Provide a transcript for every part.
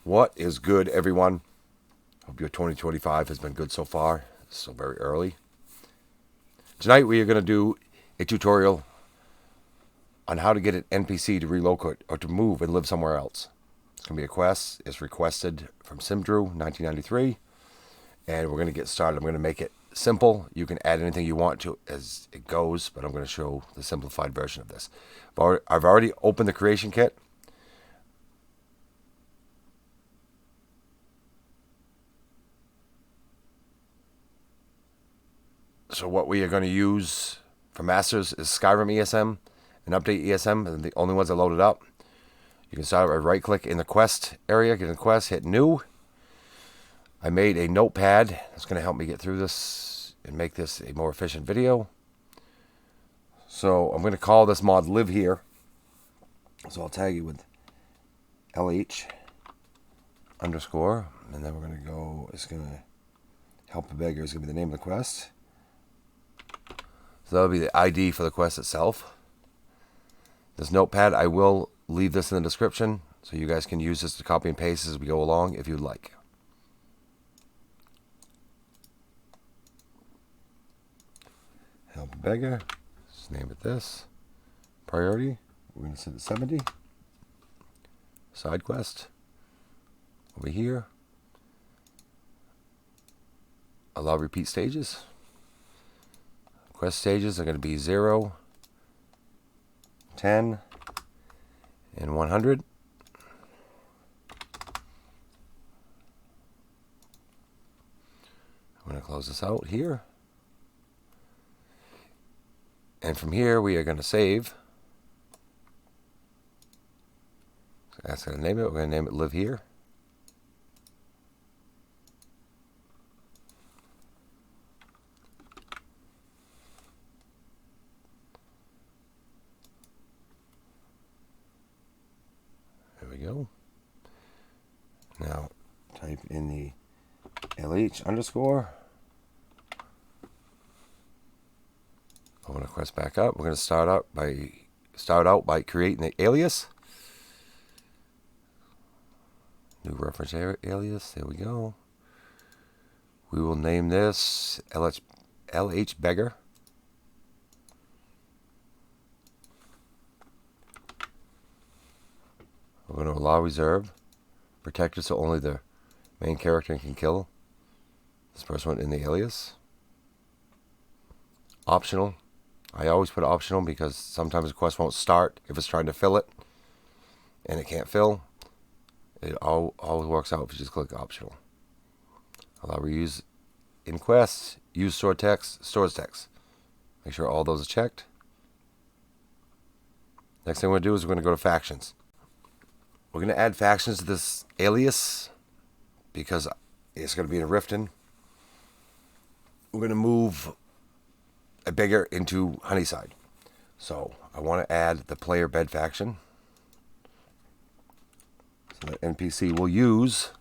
What is good, everyone? Hope your 2025 has been good so far. It's still very early. Tonight we are going to do a tutorial on how to get an NPC to relocate or to move and live somewhere else. It's going to be a quest. It's requested from Simdrew 1993. And we're going to get started. I'm going to make it simple. You can add anything you want to as it goes, but I'm going to show the simplified version of this. I've already opened the creation kit. So what we are going to use for masters is Skyrim ESM and Update ESM, and the only ones that loaded up. You can start by right-click in the quest area, get in the quest, hit New. I made a notepad that's going to help me get through this and make this a more efficient video. So I'm going to call this mod LiveHere. So I'll tag you with LH_, and then we're going to go, it's going to help a beggar is going to be the name of the quest. So that'll be the ID for the quest itself. This notepad, I will leave this in the description, so you guys can use this to copy and paste as we go along if you'd like. Help a beggar. Let's name it this. Priority. We're going to set it 70. Side quest. Over here. Allow repeat stages. Quest stages are going to be 0, 10, and 100. I'm going to close this out here. And from here, we are going to save. So that's going to name it. We're going to name it LiveHere. There we go. Now, type in the LH_. Open a quest back up. We're going to start out by creating the alias. New reference alias. There we go. We will name this LHBeggar. We're going to allow reserve. Protected so only the main character can kill this person in the alias. Optional. I always put optional because sometimes the quest won't start if it's trying to fill it and it can't fill. It always works out if you just click optional. Allow reuse in quests. Use stored text. Stores text. Make sure all those are checked. Next thing we're going to do is we're going to go to factions. We're going to add factions to this alias because it's going to be in Riften. We're going to move a beggar into HoneySide. So I want to add the player bed faction. So the NPC will use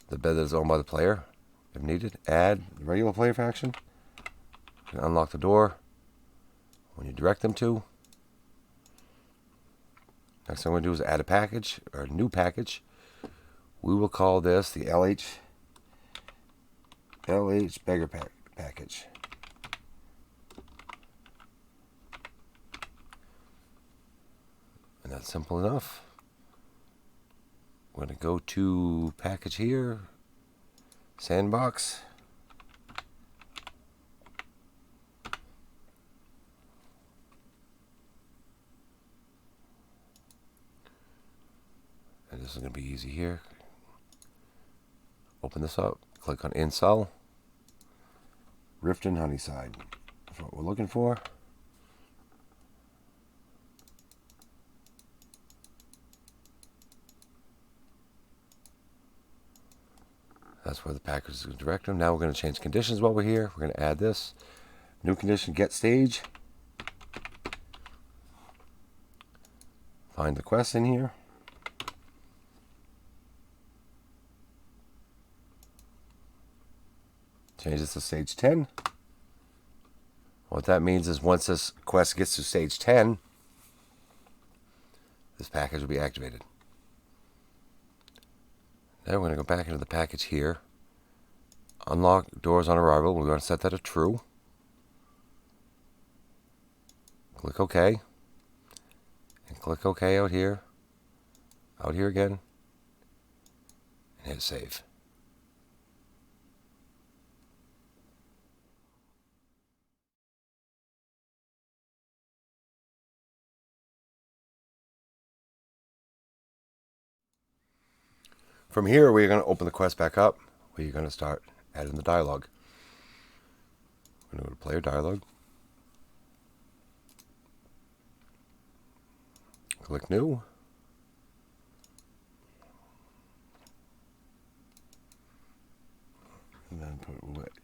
the bed that is owned by the player if needed. Add the regular player faction. You can unlock the door when you direct them to. Next thing I'm going to do is add a package, or a new package. We will call this the LHBeggar package. And that's simple enough. We're going to go to package here, sandbox. And this is going to be easy here. Open this up, click on install. Riften HoneySide. That's what we're looking for. That's where the package is going to direct them. Now we're going to change conditions while we're here. We're going to add this. New condition, get stage. Find the quest in here. Change this to stage 10. What that means is once this quest gets to stage 10, this package will be activated. Then we're going to go back into the package here. Unlock doors on arrival. We're going to set that to true. Click OK. And click OK out here. Out here again. And hit save. From here, we're going to open the quest back up, where you're going to start adding the dialogue. I'm going to go to player dialogue. Click new. And then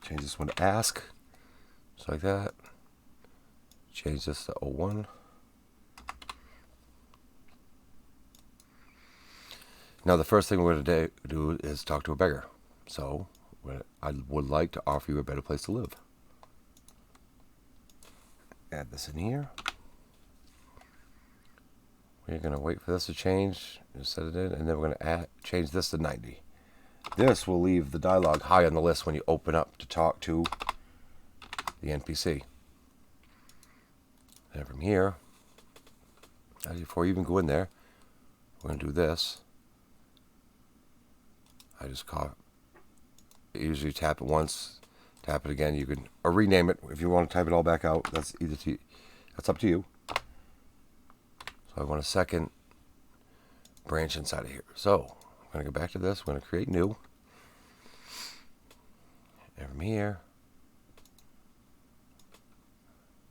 change this one to ask. Just like that. Change this to 01. Now the first thing we're going to do is talk to a beggar. So I would like to offer you a better place to live. Add this in here. We're going to wait for this to change. Just set it in, and then we're going to change this to 90. This will leave the dialogue high on the list when you open up to talk to the NPC. And from here, before you even go in there, we're going to do this. I just usually tap it once, tap it again. You can rename it if you want to type it all back out. That's up to you. So I want a second branch inside of here. So I'm going to go back to this. We're going to create new. And from here,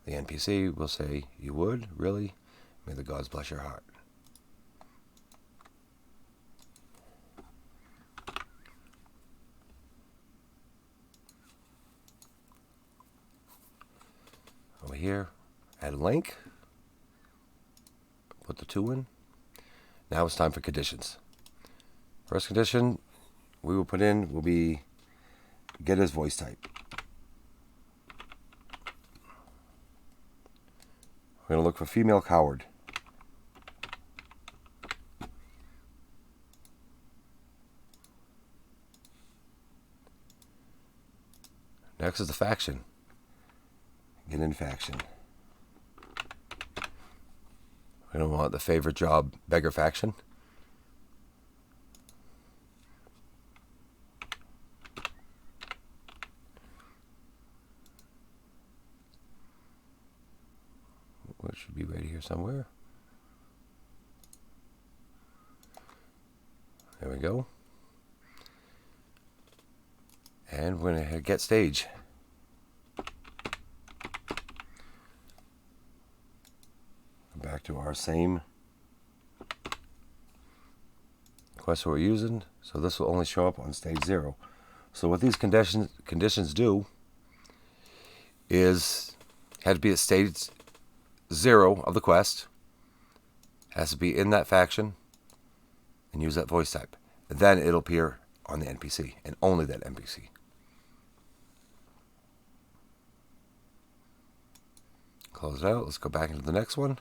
the NPC will say, "You would? Really? May the gods bless your heart." Over here, add a link. Put the 2 in. Now it's time for conditions. First condition we will put in will be get his voice type. We're going to look for female coward. Next is the faction. Get in faction. We don't want the favorite job beggar faction. It should be right here somewhere. There we go. And we're going to hit get stage. Back to our same quest we're using. So this will only show up on stage 0. So what these conditions do is had to be at stage 0 of the quest, has to be in that faction, and use that voice type. Then it'll appear on the NPC, and only that NPC. Close it out. Let's go back into the next one.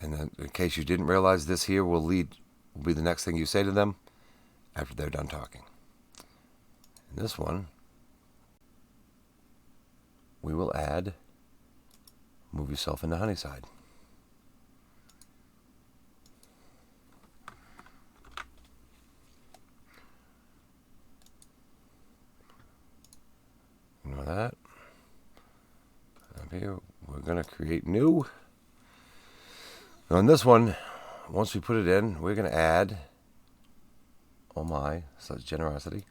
And then, in case you didn't realize, this here will be the next thing you say to them after they're done talking. In this one, we will add move yourself into HoneySide. Ignore that. Up here, we're going to create new. Now in this one, once we put it in, we're going to add, oh my, such generosity.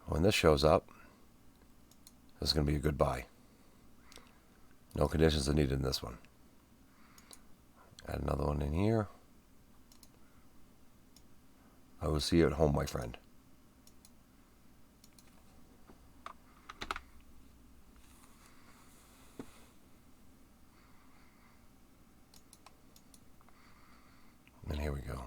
When this shows up, this is going to be a goodbye. No conditions are needed in this one. Add another one in here. I will see you at home, my friend. And here we go.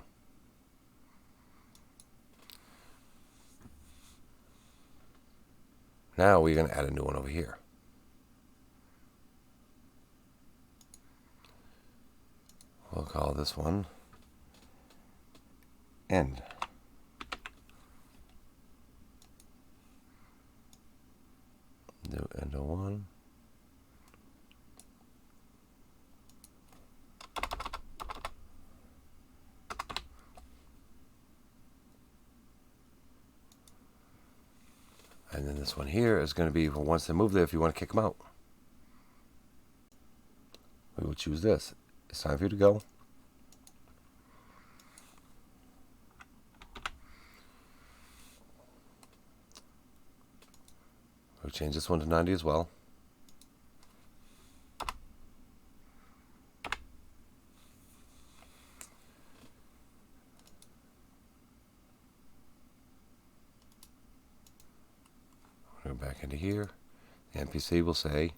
Now we're going to add a new one over here. We'll call this one end. Do end of one. And then this one here is going to be, well, once they move there, if you want to kick them out. We will choose this. It's time for you to go. We'll change this one to 90 as well. Go back into here. The NPC will say,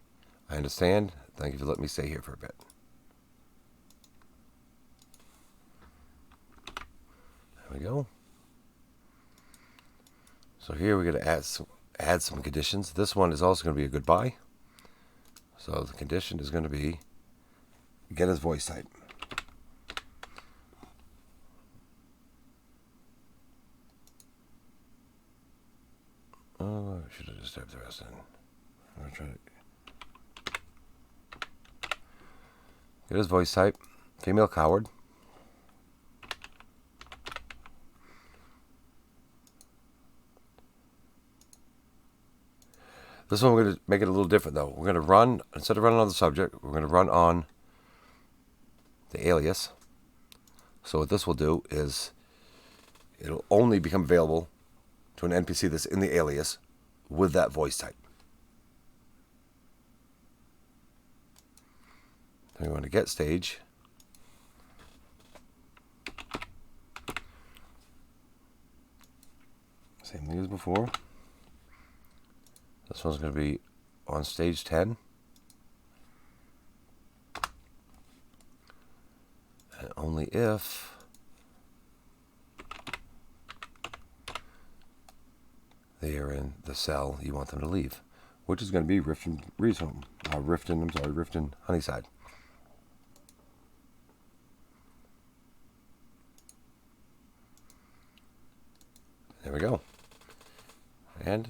I understand. Thank you for letting me stay here for a bit. There we go. So here we're going to add some conditions. This one is also going to be a goodbye. So the condition is going to be get his voice type. Oh, I should have just typed the rest in. I'm going to try to get his voice type. Female coward. This one we're going to make it a little different though. We're going to run, instead of running on the subject, we're going to run on the alias. So what this will do is it'll only become available to an NPC that's in the alias with that voice type. Then we want to get stage. Same thing as before. This one's going to be on stage 10. And only if they are in the cell you want them to leave, which is going to be Riften HoneySide. There we go. And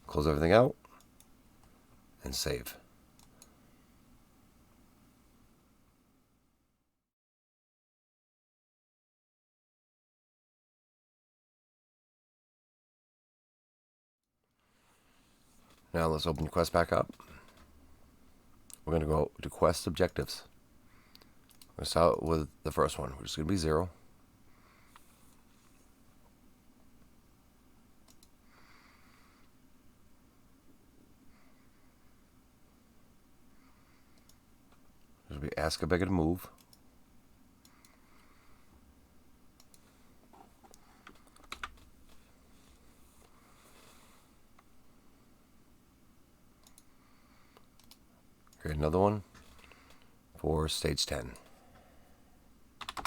close everything out and save. Now let's open the quest back up. We're going to go to quest objectives. We're going to start with the first one, which is going to be 0. This will be ask a beggar to move. Create another one for stage 10. Now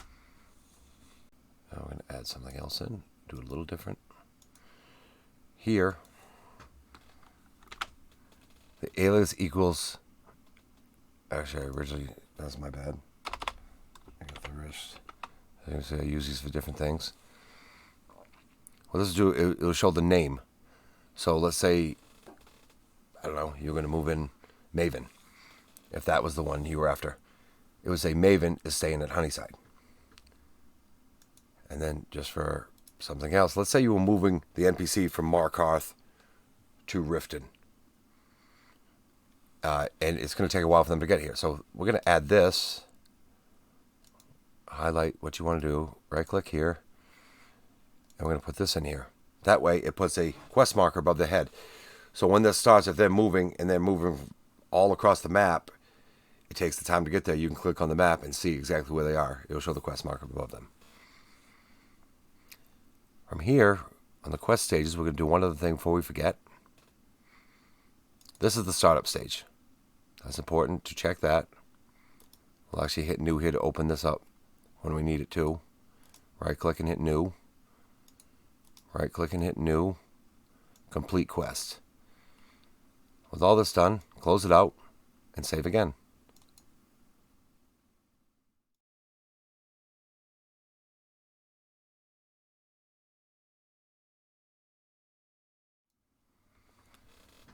we're going to add something else in, do it a little different. Here, the alias equals, actually originally, that's my bad. I got the wrist. I use these for different things. What this will do, it'll show the name. So let's say, I don't know, you're going to move in Maven. If that was the one you were after, it would say Maven is staying at HoneySide. And then just for something else, let's say you were moving the NPC from Markarth to Riften. And it's going to take a while for them to get here. So we're going to add this. Highlight what you want to do. Right click here. And we're going to put this in here. That way it puts a quest marker above the head. So when this starts, if they're moving and they're moving all across the map, it takes the time to get there. You can click on the map and see exactly where they are. It'll show the quest marker above them. From here, on the quest stages, we're going to do one other thing before we forget. This is the startup stage. That's important to check that. We'll actually hit new here to open this up when we need it to. Right click and hit new. Right click and hit new. Complete quest. With all this done, close it out and save again.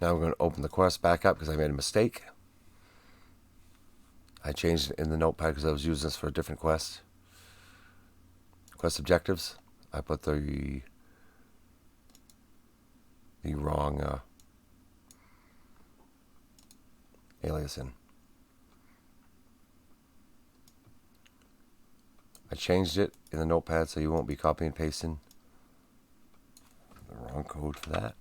Now we're going to open the quest back up because I made a mistake. I changed it in the notepad because I was using this for a different quest. Quest objectives. I put the wrong alias in. I changed it in the notepad so you won't be copying and pasting the wrong code for that.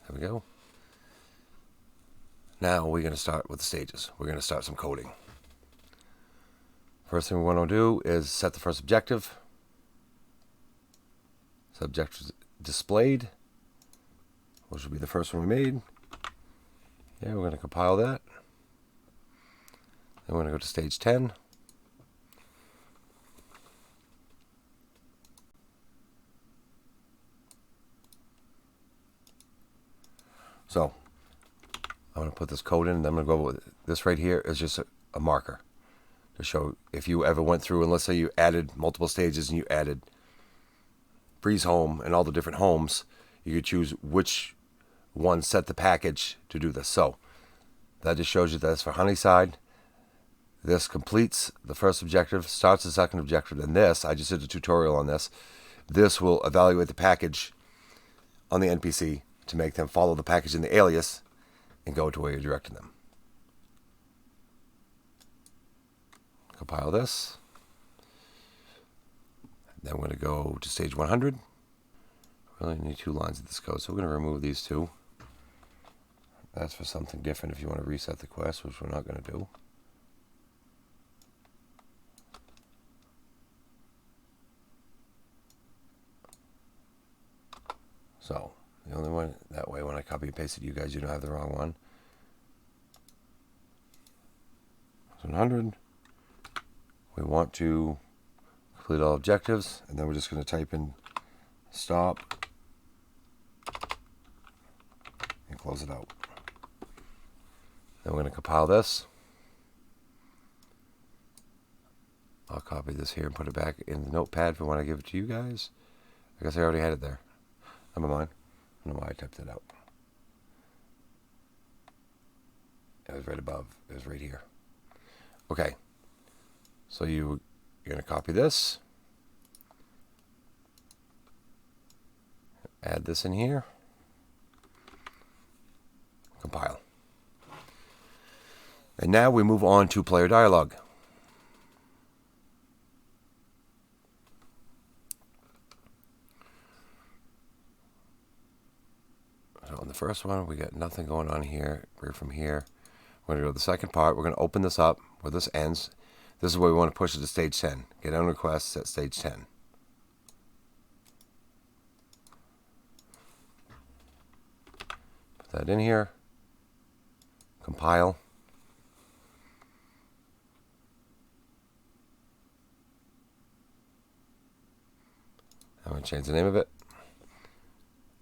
There we go. Now we're going to start with the stages. We're going to start some coding. First thing we want to do is set the first objective. SetObjectiveDisplayed, which will be the first one we made. Yeah, we're going to compile that. Then we're going to go to stage 10. So I'm going to put this code in, and I'm going to go with this right here is just a marker to show if you ever went through, and let's say you added multiple stages and you added freeze home and all the different homes, you could choose which one set the package to do this. So that just shows you that's for HoneySide. This completes the first objective, starts the second objective, and this, I just did a tutorial on this. This will evaluate the package on the NPC to make them follow the package in the alias and go to where you're directing them. Compile this. Then we're going to go to stage 100. We only need 2 lines of this code, so we're going to remove these 2. That's for something different if you want to reset the quest, which we're not going to do. So, the only one, that way when I copy and paste it, you guys, you don't have the wrong one. 100. We want to complete all objectives, and then we're just going to type in stop and close it out. Then we're going to compile this. I'll copy this here and put it back in the notepad for when I give it to you guys. I guess I already had it there. Never mind. I don't know why I typed it out. It was right above. It was right here. Okay. So you're going to copy this. Add this in here. Compile. And now we move on to player dialog. So on the first one, we got nothing going on here. We're from here. We're going to go to the second part. We're going to open this up where this ends. This is where we want to push it to stage 10. GetOwningQuest, set stage 10. Put that in here. Compile. I'm going to change the name of it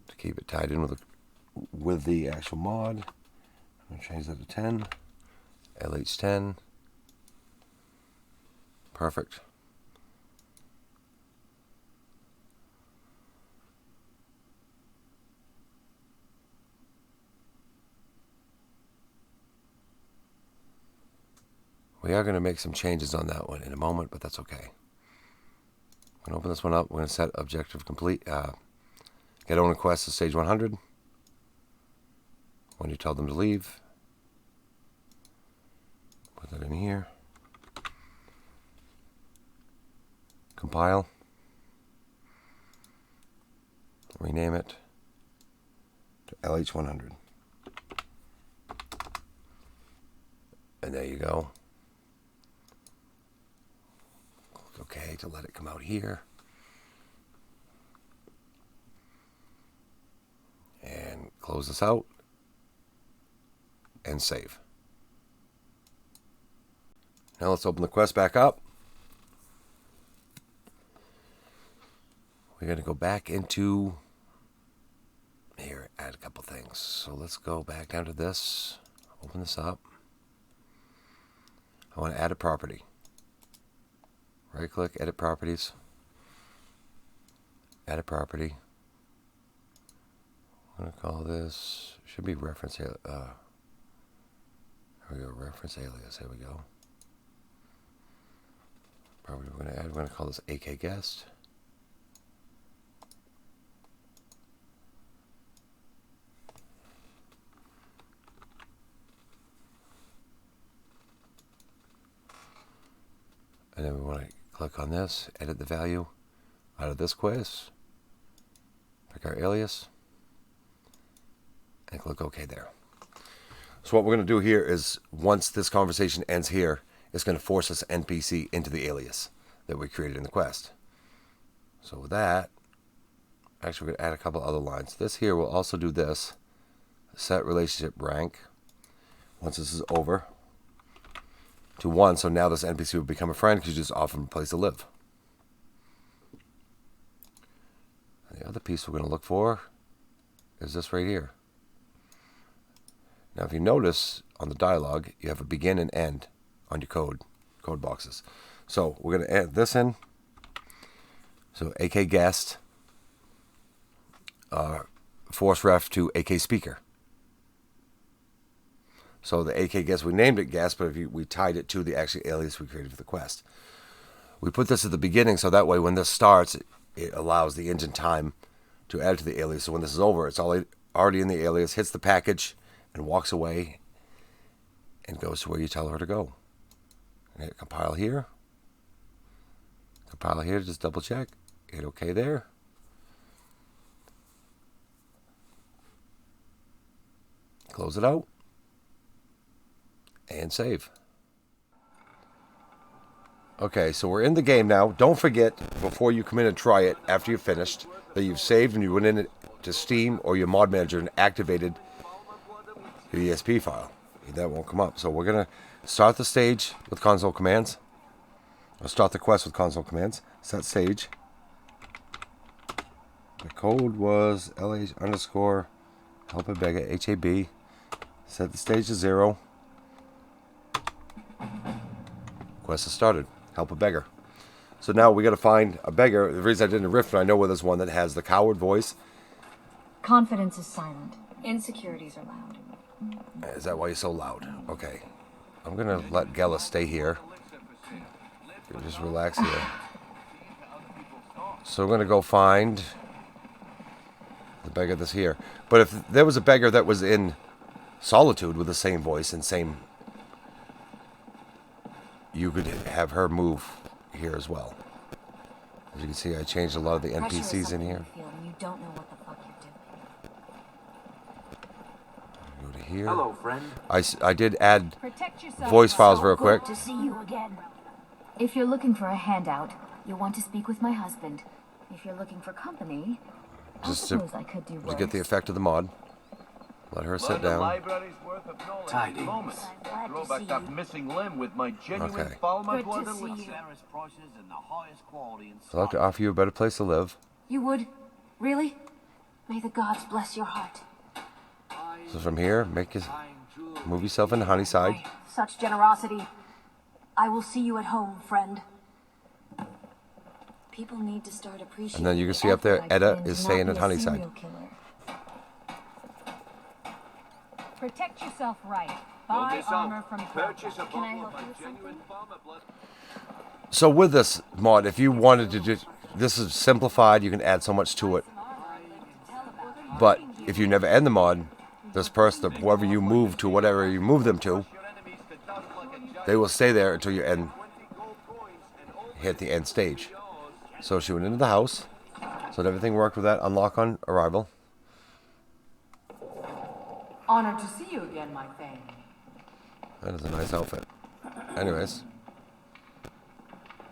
to keep it tied in with the actual mod. I'm going to change that to 10. LH10. Perfect. We are going to make some changes on that one in a moment, but that's okay. I'm going to open this one up. We're going to set objective complete. GetOwningQuest to stage 100. When you tell them to leave, put that in here. Compile. Rename it to LH100. And there you go. Click OK to let it come out here. And close this out. And save. Now let's open the quest back up. We're going to go back into here, add a couple things. So let's go back down to this, open this up. I want to add a property. Right click, edit properties. Add a property. I'm going to call this, should be reference, here we go, reference alias, here we go. Probably we're going to call this akGuest. And then we want to click on this, edit the value out of this quest, pick our alias, and click OK there. So what we're going to do here is, once this conversation ends here, it's going to force this NPC into the alias that we created in the quest. So with that, actually we're going to add a couple other lines. This here will also do this, set relationship rank, once this is over, to 1, so now this NPC will become a friend because you just offer him a place to live. And the other piece we're going to look for is this right here. Now if you notice on the dialog, you have a begin and end on your code boxes. So we're going to add this in. So akGuest, ForceRefTo akSpeaker. So the akGuest, we named it guest, but we tied it to the actual alias we created for the quest. We put this at the beginning so that way when this starts, it allows the engine time to add to the alias. So when this is over, it's already in the alias, hits the package, and walks away and goes to where you tell her to go. And hit compile here. Compile here, just double check. Hit OK there. Close it out. And save. Okay, so we're in the game now. Don't forget, before you come in and try it, after you've finished, that you've saved and you went in to Steam or your mod manager and activated the ESP file. That won't come up. So we're going to start the stage with console commands. Or start the quest with console commands. Set stage. The code was LH_HBeggar, HAB. Set the stage to 0. Quest is started. Help a beggar. So now we got to find a beggar. The reason I did a riff, I know where there's one that has the coward voice. Confidence is silent. Insecurities are loud. Is that why you're so loud? Okay. I'm going to let Gella stay here. Just relax here. So we're going to go find the beggar that's here. But if there was a beggar that was in Solitude with the same voice and same... You could have her move here as well. As you can see, I changed a lot of the NPCs in here. You don't know what the fuck you're doing. Go to here. Hello, friend. I did add voice files real quick. To see you again. If you're looking for a handout, you'll want to speak with my husband. If you're looking for company, Just I suppose I could do to worse. get the effect of the mod. Let her sit down. Tidy. Throw back that missing limb with my genuine Okay. Falmer Good blood to and see you. fairest prices and the highest quality in I'd like to offer you a better place to live. You would? Really? May the gods bless your heart. So from here, move yourself into HoneySide. Such generosity. I will see you at home, friend. People need to start appreciating. And then you can see up there, Edda is staying at HoneySide. Protect yourself right. Buy armor from Crowdfund. Can I help you with something? So with this mod, if you wanted to do, this is simplified, you can add so much to it. But if you never end the mod, this person, whoever you move to, whatever you move them to, they will stay there until you hit the end stage. So she went into the house, so everything worked with that unlock on arrival. Honored to see you again, my thing. That is a nice outfit. Anyways.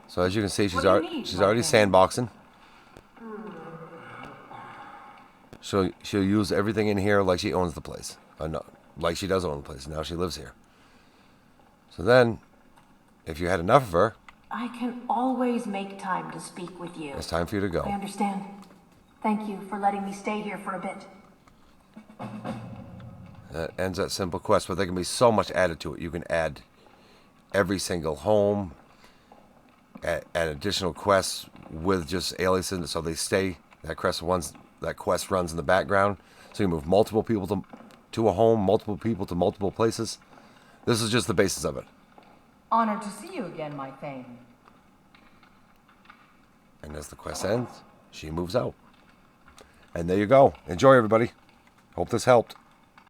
So as you can see, she's What do you need, she's already sandboxing. She'll use everything in here like she owns the place. No, like she does own the place. Now she lives here. So then, if you had enough of her, I can always make time to speak with you. it's time for you to I go. understand. Thank you for letting me stay here for a bit. That ends that simple quest, but there can be so much added to it. You can add every single home, add additional quests with just aliases, so they stay. That quest once that quest runs in the background. So you move multiple people to a home, multiple people to multiple places. This is just the basis of it. Honored to see you again, my Thane. And as the quest ends, she moves out. And there you go. Enjoy, everybody. Hope this helped.